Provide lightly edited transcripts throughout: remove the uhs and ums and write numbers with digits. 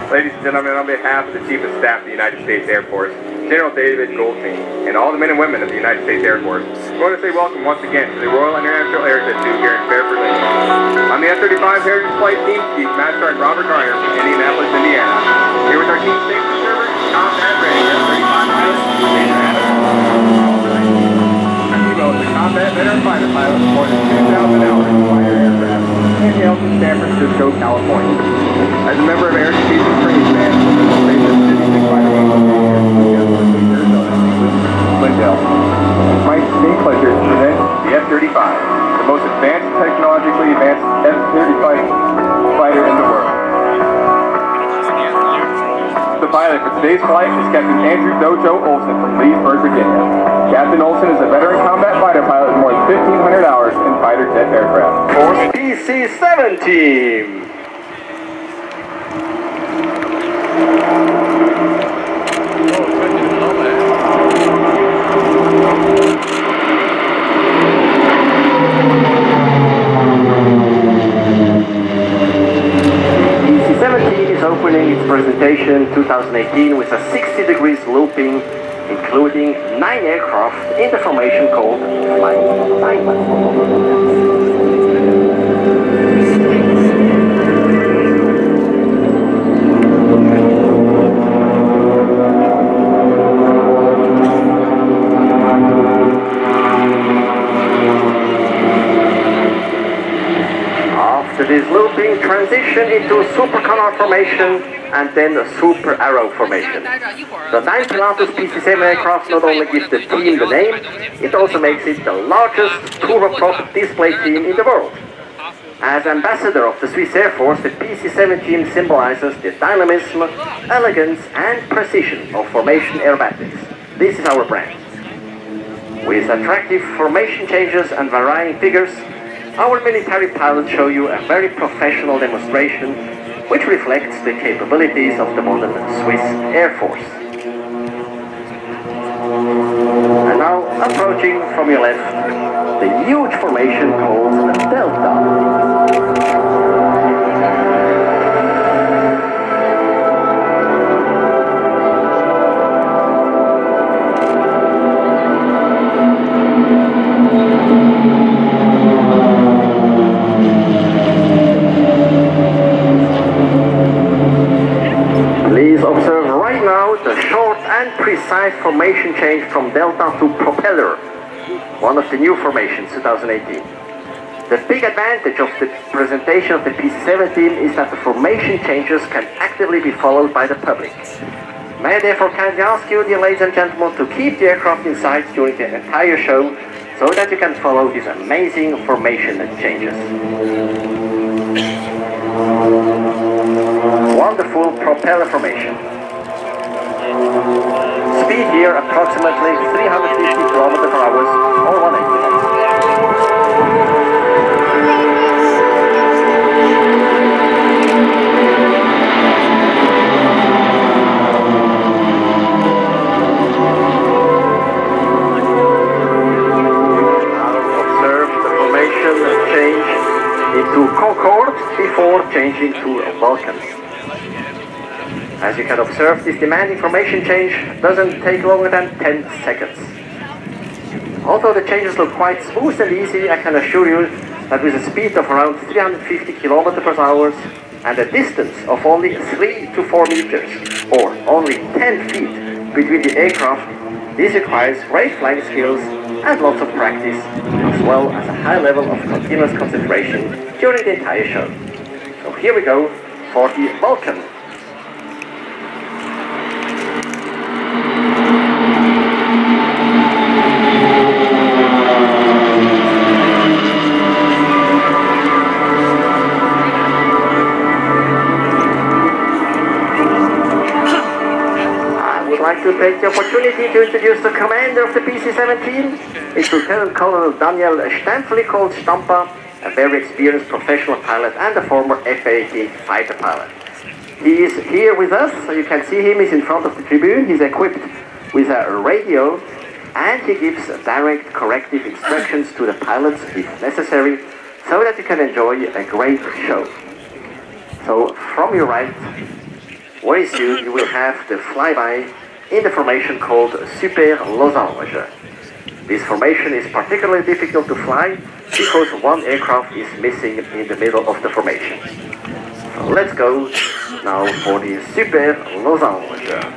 Ladies and gentlemen, on behalf of the Chief of Staff of the United States Air Force, General David Goldstein, and all the men and women of the United States Air Force, we want to say welcome once again to the Royal International Air Institute here in Fairford. I'm the F-35 Heritage Flight Team Chief, Master Sergeant Robert Garner from Indianapolis, Indiana. Here with our team safety server, combat ready, F-35 pilot, Major Adams. Our is a combat veteran fighter pilot with more than 2,000 hours in fighter aircraft, and hails from San Francisco, California. As a member of Air Species Training Band, based at 56 Fighter it's my distinct pleasure to present the F-35, the most advanced, technologically advanced F-35 fighter in the world. The pilot for today's flight is Captain Andrew Dojo Olson from Leesburg, Virginia. Captain Olson is a veteran combat fighter pilot with more than 1,500 hours in fighter jet aircraft. For the PC-7 team. Opening its presentation 2018 with a 60 degrees looping, including 9 aircraft in the formation called Flying Diamond. After this looping, transition into Super Canard formation and then a Super Arrow formation. The 9 Pilatus PC-7 aircraft not only gives the team the name, it also makes it the largest turboprop display team in the world. As ambassador of the Swiss Air Force, the PC-7 team symbolizes the dynamism, elegance and precision of formation aerobatics. This is our brand. With attractive formation changes and varying figures, our military pilots show you a very professional demonstration which reflects the capabilities of the modern Swiss Air Force. And now, approaching from your left, the huge formation called Delta. Please observe right now the short and precise formation change from Delta to Propeller, one of the new formations 2018. The big advantage of the presentation of the PC-7 team is that the formation changes can actively be followed by the public. May I therefore kindly ask you, dear ladies and gentlemen, to keep the aircraft in sight during the entire show so that you can follow these amazing formation changes. Wonderful propeller formation. Speed here approximately 350 km/h or 180 knots. Now observe the formation change into Concorde before changing to Vulcan. As you can observe, this demanding formation change doesn't take longer than 10 seconds. Although the changes look quite smooth and easy, I can assure you that with a speed of around 350 km/h and a distance of only 3 to 4 meters, or only 10 feet between the aircraft, this requires great flying skills and lots of practice, as well as a high level of continuous concentration during the entire show. So here we go for the Vulcan. I'd like to take the opportunity to introduce the commander of the PC-7 team. It's Lieutenant Colonel Daniel Stempfli called Stampa, a very experienced professional pilot and a former F-18 fighter pilot. He is here with us, so you can see him, he's in front of the tribune. He's equipped with a radio and he gives direct corrective instructions to the pilots if necessary, so that you can enjoy a great show. So from your right, Very soon you will have the flyby in the formation called Super Losange. This formation is particularly difficult to fly because one aircraft is missing in the middle of the formation. So let's go now for the Super Losange.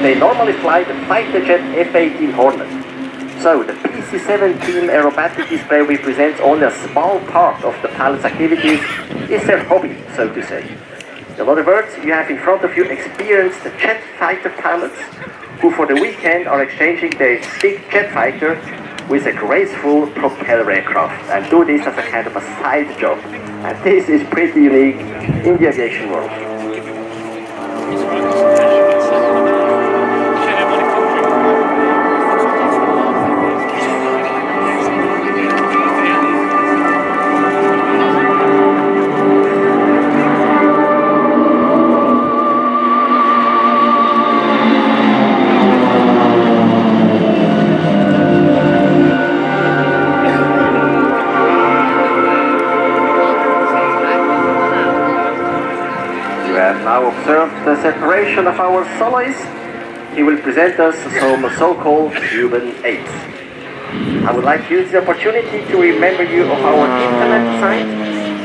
They normally fly the fighter jet F-18 Hornet. So the PC-7 team aerobatic display represents only a small part of the pilot's activities. It's their hobby, so to say. In other words, you have in front of you experienced jet fighter pilots who for the weekend are exchanging their big jet fighter with a graceful propeller aircraft and do this as a kind of a side job. And this is pretty unique in the aviation world. Observe the separation of our soloist. He will present us some so-called human aids. I would like to use the opportunity to remember you of our internet site,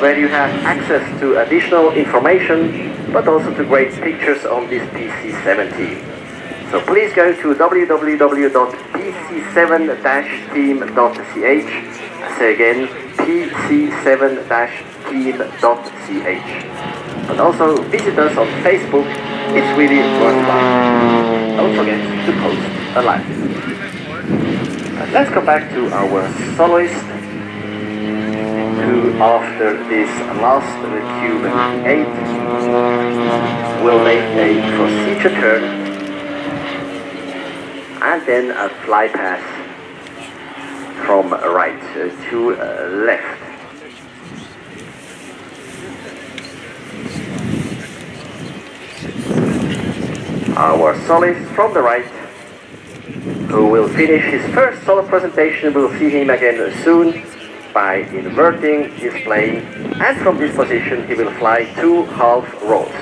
where you have access to additional information, but also to great pictures on this PC-7 team. So please go to www.pc7-team.ch. I say again, pc7-team.ch. But also visit us on Facebook, it's really worthwhile. Don't forget to post a like. And let's go back to our soloist, who after this last human aid will make a procedure turn and then a fly pass from right to left. Our soloist from the right, who will finish his first solo presentation. We'll see him again soon by inverting his plane, and from this position he will fly 2 half rolls.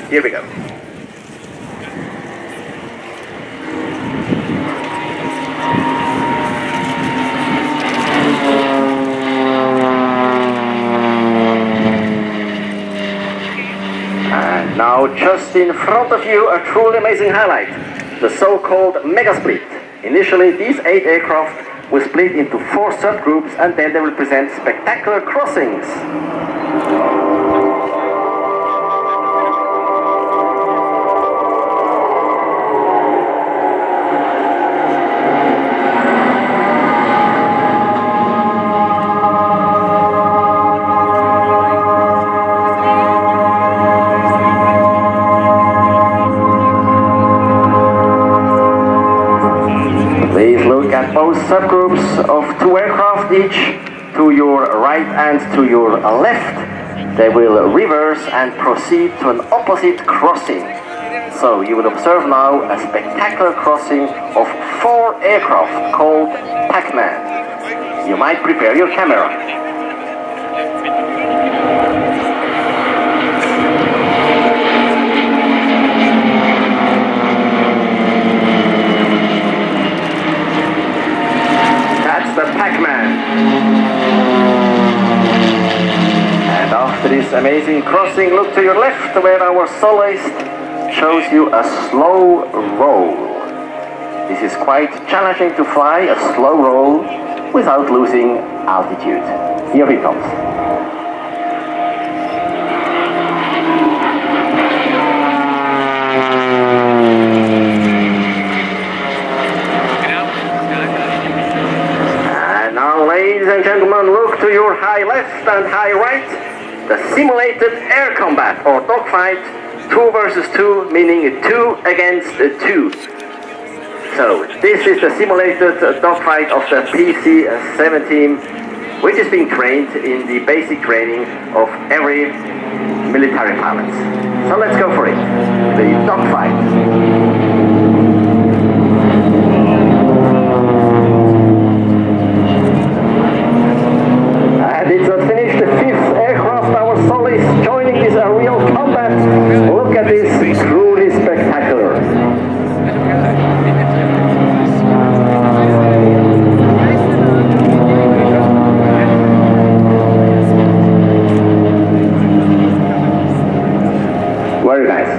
Here we go. Now just in front of you, a truly amazing highlight, the so-called mega split. Initially these 8 aircraft will split into 4 subgroups and then they will present spectacular crossings. Both subgroups of 2 aircraft each, to your right and to your left. They will reverse and proceed to an opposite crossing. So you will observe now a spectacular crossing of 4 aircraft called Pac-Man. You might prepare your camera. The Pac-Man. And after this amazing crossing, look to your left where our soloist shows you a slow roll. This is quite challenging to fly a slow roll without losing altitude. Here he comes. Ladies and gentlemen, look to your high left and high right. The simulated air combat or dogfight, 2 versus 2, meaning 2 against 2. So, this is the simulated dogfight of the PC-7 team, which is being trained in the basic training of every military pilot. So let's go for it. The dogfight. And it's not finished. The 5th aircraft, our Solis, joining this aerial combat. Look at this, truly spectacular. Very nice.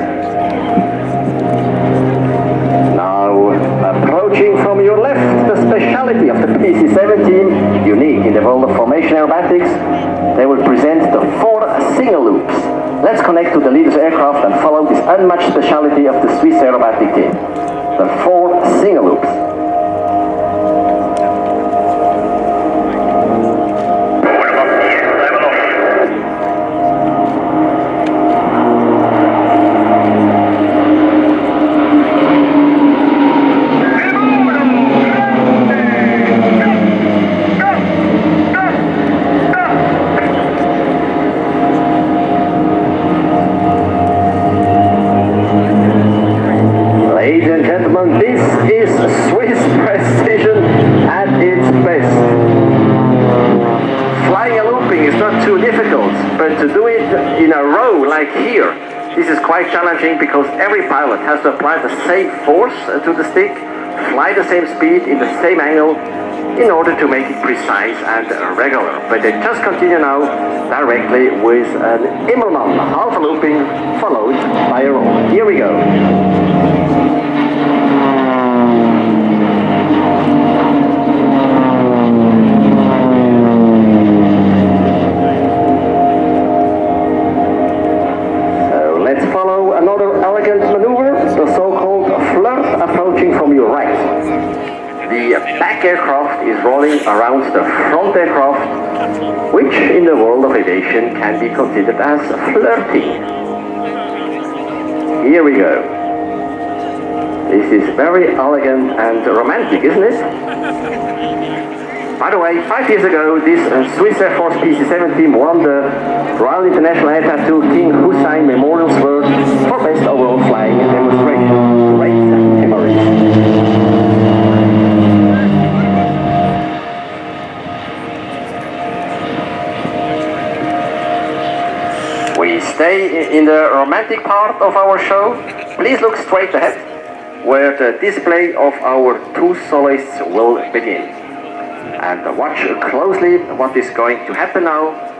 Now, approaching from your left, the speciality of the PC-7 team, unique in the world of formation aerobatics, they will present the 4 single loops. Let's connect to the leader's aircraft and follow this unmatched speciality of the Swiss aerobatic team. The 4 single loops. This is quite challenging because every pilot has to apply the same force to the stick, fly the same speed in the same angle in order to make it precise and regular. But they just continue now directly with an Immelmann half looping followed by a roll. Here we go. Another elegant maneuver, the so-called flirt, approaching from your right. The back aircraft is rolling around the front aircraft, which in the world of aviation can be considered as flirting. Here we go. This is very elegant and romantic, isn't it? By the way, 5 years ago, this Swiss Air Force PC-7 team won the Royal International Air Tattoo King Hussein Memorial Sword for Best Overall Flying Demonstration. Great memories. We stay in the romantic part of our show. Please look straight ahead, where the display of our 2 soloists will begin. And watch closely what is going to happen now.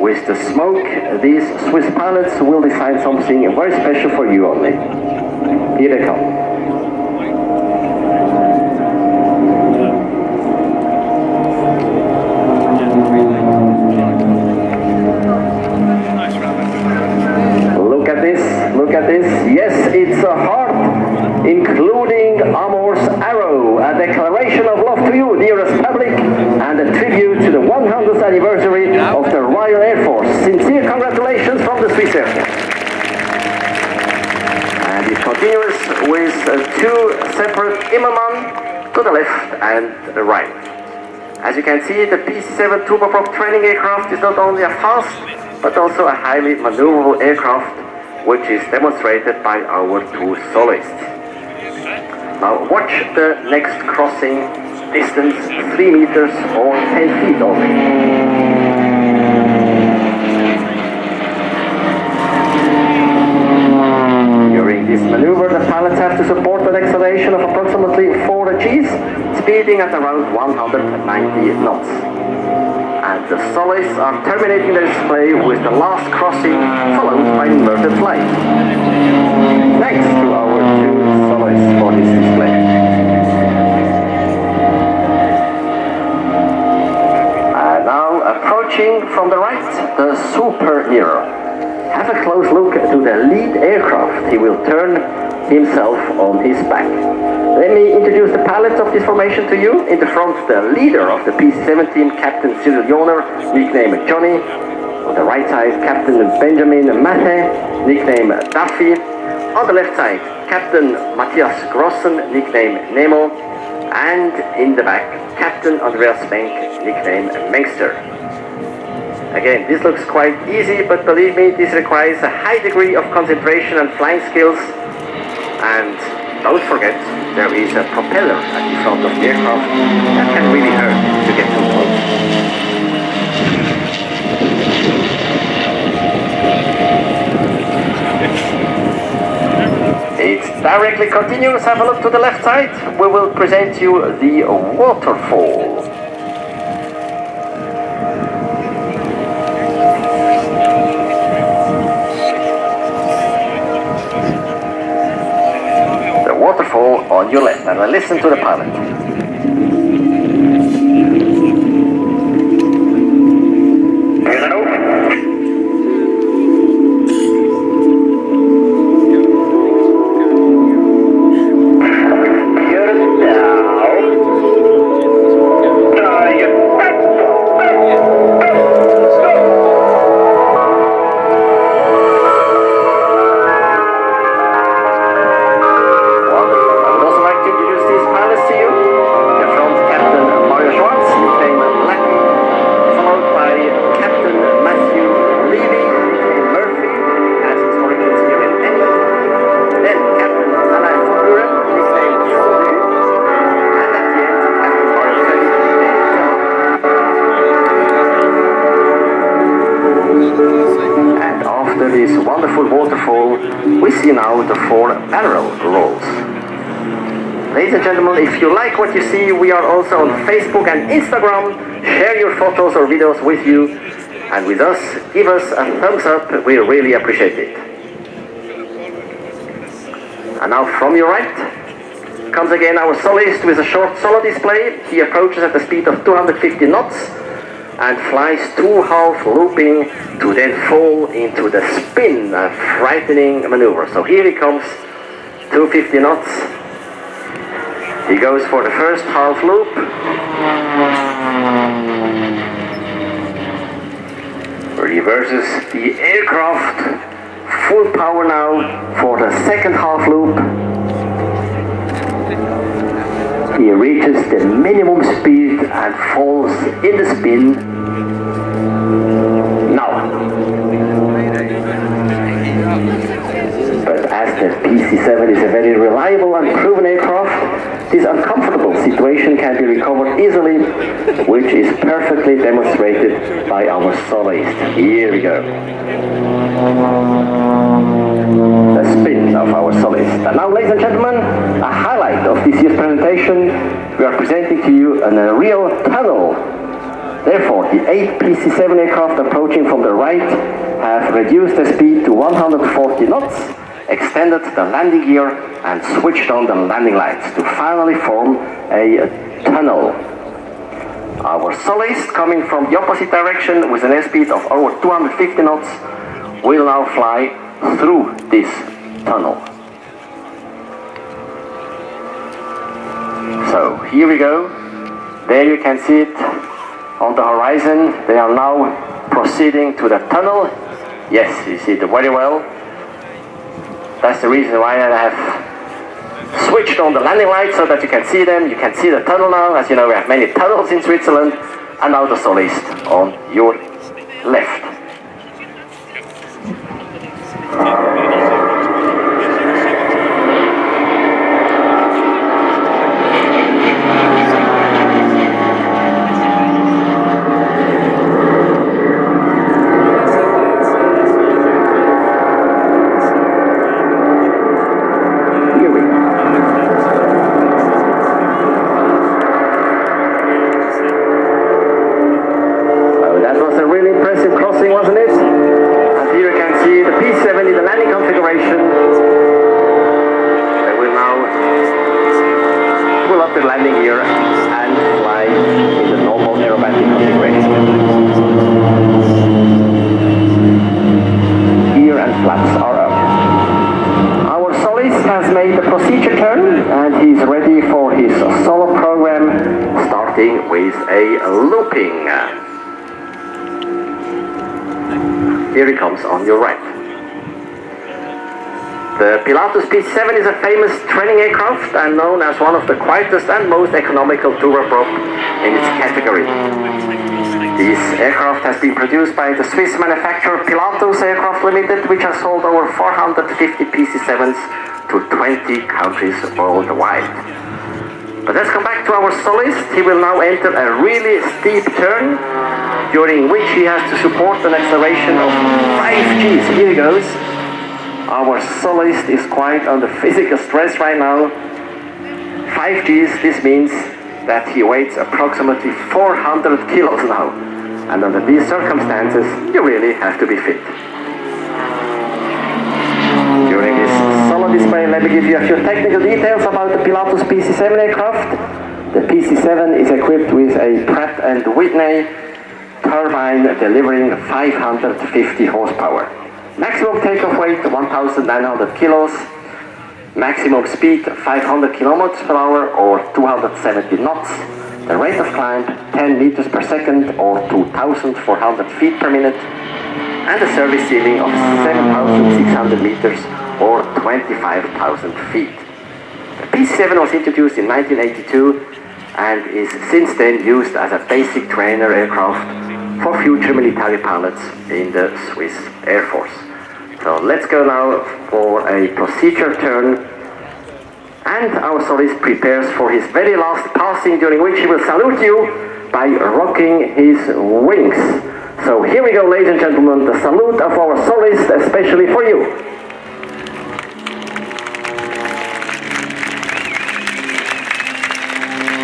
With the smoke, these Swiss pilots will design something very special for you only. Here they come. Look at this, look at this. Yes, it's a heart, including Amor's arrow, a declaration of love to you, dearest public, and a tribute to the 100th anniversary of the Royal Air Force. Sincere congratulations from the Swiss Air Force. And it continues with 2 separate Immelmann to the left and the right. As you can see, the PC-7 turboprop training aircraft is not only a fast, but also a highly maneuverable aircraft, which is demonstrated by our 2 soloists. Now watch the next crossing, distance 3 meters or 10 feet only. During this maneuver, the pilots have to support an acceleration of approximately 4 Gs, speeding at around 190 knots. And the soloists are terminating the display with the last crossing, followed by inverted flight. Thanks to our 2 soloists for this display. And now, approaching from the right, the superhero. Have a close look to the lead aircraft. He will turn himself on his back. Let me introduce the pilots of this formation to you. In the front, the leader of the PC-7 team, Captain Cyril Joner, nicknamed Johnny. On the right side, Captain Benjamin Matte, nicknamed Duffy. On the left side, Captain Matthias Grossen, nickname Nemo, and in the back, Captain Andreas Menk, nickname Mengster. Again, this looks quite easy, but believe me, this requires a high degree of concentration and flying skills. And don't forget, there is a propeller at the front of the aircraft that can really hurt to get too close. It's directly continuous. Have a look to the left side. We will present you the waterfall. The waterfall on your left. And listen to the pilot. We see now the 4 barrel rolls. Ladies and gentlemen, if you like what you see, we are also on Facebook and Instagram. Share your photos or videos with you and with us. Give us a thumbs up, we really appreciate it. And now from your right comes again our soloist with a short solo display. He approaches at the speed of 250 knots and flies 2 half looping to then fall into the spin, a frightening maneuver. So here he comes, 250 knots. He goes for the first half loop. Reverses the aircraft, full power now for the second half loop. He reaches the minimum speed and falls in the spin. But as the PC-7 is a very reliable and proven aircraft, this uncomfortable situation can be recovered easily, which is perfectly demonstrated by our soloist. Here we go. The spin of our soloist. And now, ladies and gentlemen, a highlight of this year's presentation, we are presenting to you a real tunnel. Therefore, the 8 PC-7 aircraft approaching from the right have reduced the speed to 140 knots, extended the landing gear and switched on the landing lights to finally form a tunnel. Our soloist, coming from the opposite direction with an airspeed of over 250 knots, will now fly through this tunnel. So here we go. There you can see it on the horizon. They are now proceeding to the tunnel. Yes, you see it very well. That's the reason why I have switched on the landing lights so that you can see them. You can see the tunnel now. As you know, we have many tunnels in Switzerland. And now the soloist on your left. The landing gear and fly in the normal aerobatic configuration. Gear and flaps are up. Our soloist has made the procedure turn and he's ready for his solo program, starting with a looping. Here he comes on your right. The Pilatus PC-7 is a famous training aircraft and known as one of the quietest and most economical turboprop in its category. This aircraft has been produced by the Swiss manufacturer Pilatus Aircraft Limited, which has sold over 450 PC-7s to 20 countries worldwide. But let's come back to our soloist. He will now enter a really steep turn, during which he has to support an acceleration of 5 Gs. Here he goes. Our soloist is quite under physical stress right now. 5 Gs, this means that he weighs approximately 400 kilos now. And under these circumstances, you really have to be fit. During this solo display, let me give you a few technical details about the Pilatus PC-7 aircraft. The PC-7 is equipped with a Pratt & Whitney turbine delivering 550 horsepower. Maximum takeoff weight 1,900 kilos. Maximum speed 500 kilometers per hour or 270 knots. The rate of climb 10 meters per second or 2,400 feet per minute. And a service ceiling of 7,600 meters or 25,000 feet. The PC-7 was introduced in 1982 and is since then used as a basic trainer aircraft for future military pilots in the Swiss Air Force. So let's go now for a procedure turn, and our solist prepares for his very last passing, during which he will salute you by rocking his wings. So here we go, ladies and gentlemen, the salute of our solist, especially for you.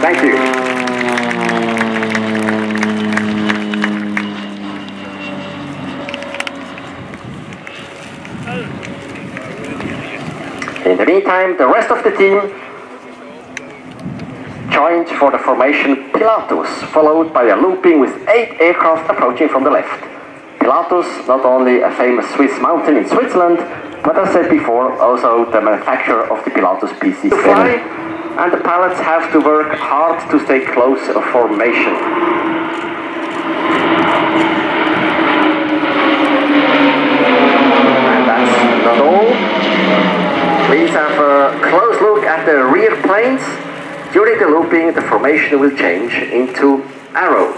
Thank you. In the meantime, the rest of the team joined for the formation Pilatus, followed by a looping with 8 aircraft approaching from the left. Pilatus, not only a famous Swiss mountain in Switzerland, but as I said before, also the manufacturer of the Pilatus PC-7. To fly, and the pilots have to work hard to stay close to formation. And that's not all. Please have a close look at the rear planes. During the looping, the formation will change into arrow.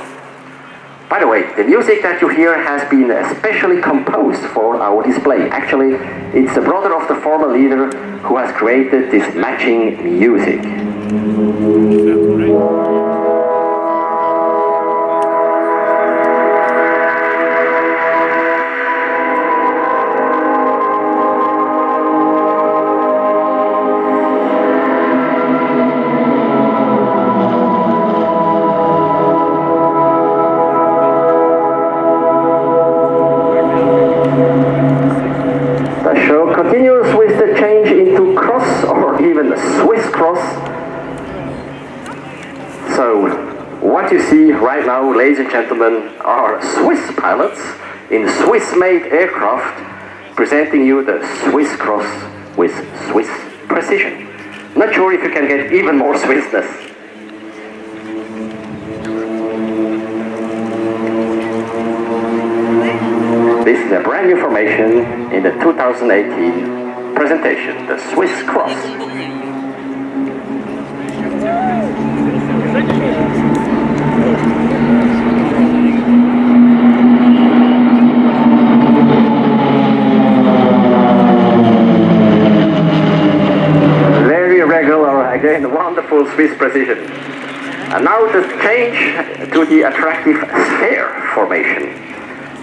By the way, the music that you hear has been especially composed for our display. Actually, it's the brother of the former leader who has created this matching music. Continues with the change into cross or even Swiss cross. So what you see right now, ladies and gentlemen, are Swiss pilots in Swiss-made aircraft presenting you the Swiss cross with Swiss precision. Not sure if you can get even more Swissness. This is a brand new formation in the 2018 presentation, the Swiss Cross. Very regular, again, wonderful Swiss precision. And now the change to the attractive sphere formation.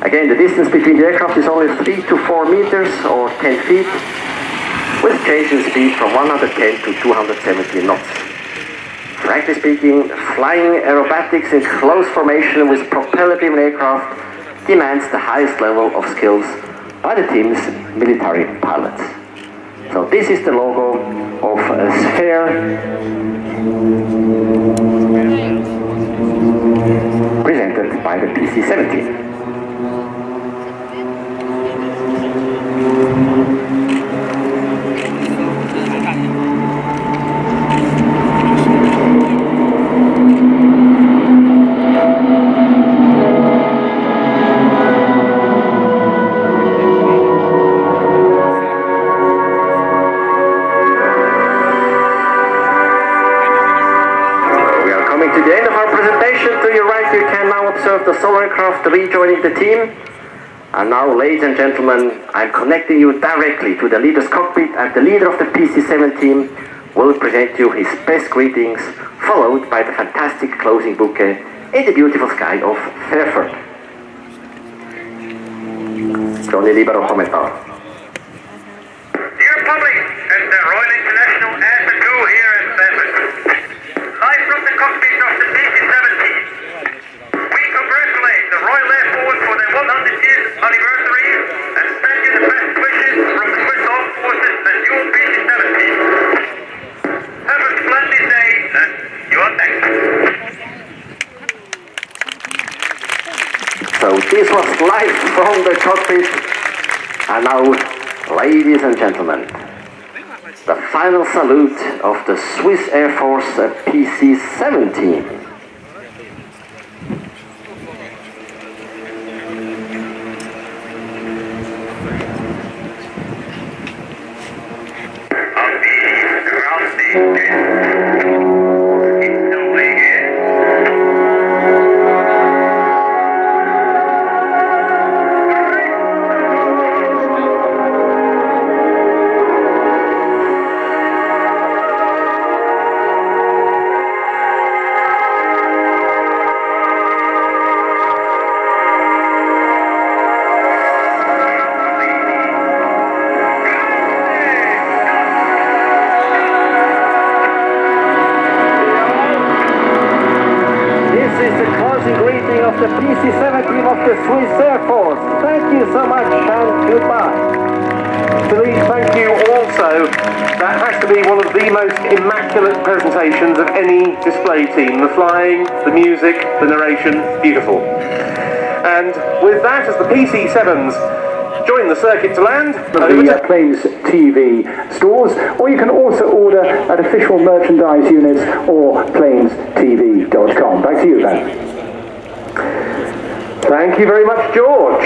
Again, the distance between the aircraft is only 3 to 4 meters or 10 feet, with change in speed from 110 to 270 knots. Frankly speaking, flying aerobatics in close formation with propeller-driven aircraft demands the highest level of skills by the team's military pilots. So this is the logo of a sphere presented by the PC-17. coming to the end of our presentation. To your right, you can now observe the solar aircraft rejoining the team. And now, ladies and gentlemen, I'm connecting you directly to the leader's cockpit, and the leader of the PC-7 team will present you his best greetings, followed by the fantastic closing bouquet in the beautiful sky of Fairford. Johnny Libero Commentar. Dear public, it's the Royal International Air 2 here at Fairford. Live from the cockpit of the PC-7 team. We congratulate the Royal Air Force for their 100th anniversary and send you the best wishes from the Swiss Armed Forces and your PC-7 team. Have a splendid day and you're next. So this was live from the cockpit, and now, ladies and gentlemen, the final salute of the Swiss Air Force PC-7 team. Of the PC-7 team of the Swiss Air Force. Thank you so much and goodbye. Philippe, thank you also. That has to be one of the most immaculate presentations of any display team. The flying, the music, the narration, beautiful. And with that, as the PC-7s join the circuit to land, the Planes TV stores, or you can also order at official merchandise units or planestv.com. Back to you, Ben. Thank you very much, George.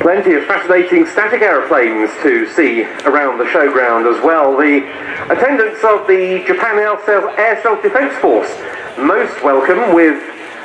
Plenty of fascinating static aeroplanes to see around the showground as well. The attendants of the Japan Air Self-Defense Force, most welcome, with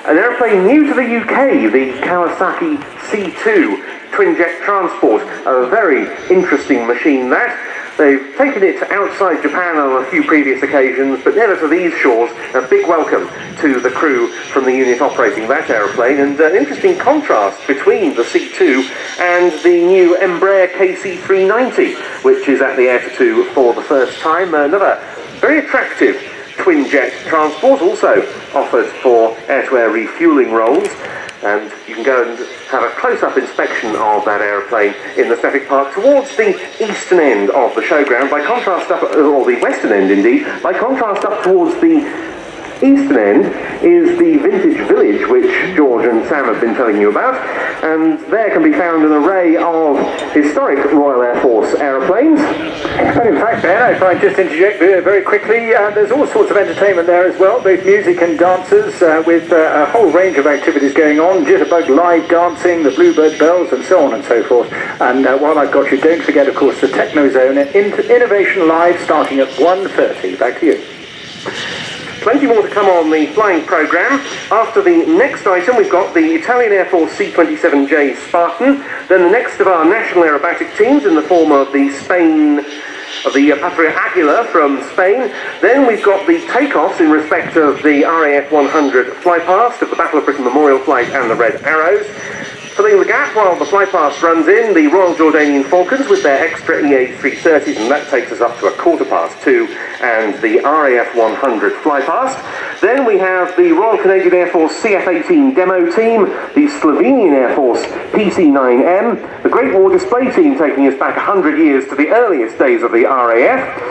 an aeroplane new to the UK, the Kawasaki C2 twin-jet transport. A very interesting machine that. They've taken it outside Japan on a few previous occasions, but never to these shores. A big welcome to the crew from the unit operating that aeroplane, and an interesting contrast between the C2 and the new Embraer KC-390, which is at the Air 2 for the first time. Another very attractive twin-jet transport, also offered for air-to-air refuelling roles. And you can go and have a close-up inspection of that aeroplane in the static park towards the eastern end of the showground, by contrast up, or the western end indeed, by contrast up towards the eastern end is the Vintage Village, which George and Sam have been telling you about, and there can be found an array of historic Royal Air Force aeroplanes. And in fact, Ben, if I just interject very quickly, there's all sorts of entertainment there as well, both music and dancers, with a whole range of activities going on, jitterbug live dancing, the Bluebird bells, and so on and so forth. And while I've got you, don't forget, of course, the Techno Zone Innovation Live starting at 1:30. Back to you. Plenty more to come on the flying programme. After the next item, we've got the Italian Air Force C-27J Spartan, then the next of our national aerobatic teams in the form of the Patria Aguila from Spain. Then we've got the takeoffs in respect of the RAF 100 flypast of the Battle of Britain Memorial Flight and the Red Arrows. Filling the gap while the flypast runs in, the Royal Jordanian Falcons with their extra EA-330s, and that takes us up to 2:15, and the RAF 100 flypast. Then we have the Royal Canadian Air Force CF-18 demo team, the Slovenian Air Force PC-9M, the Great War Display team taking us back 100 years to the earliest days of the RAF,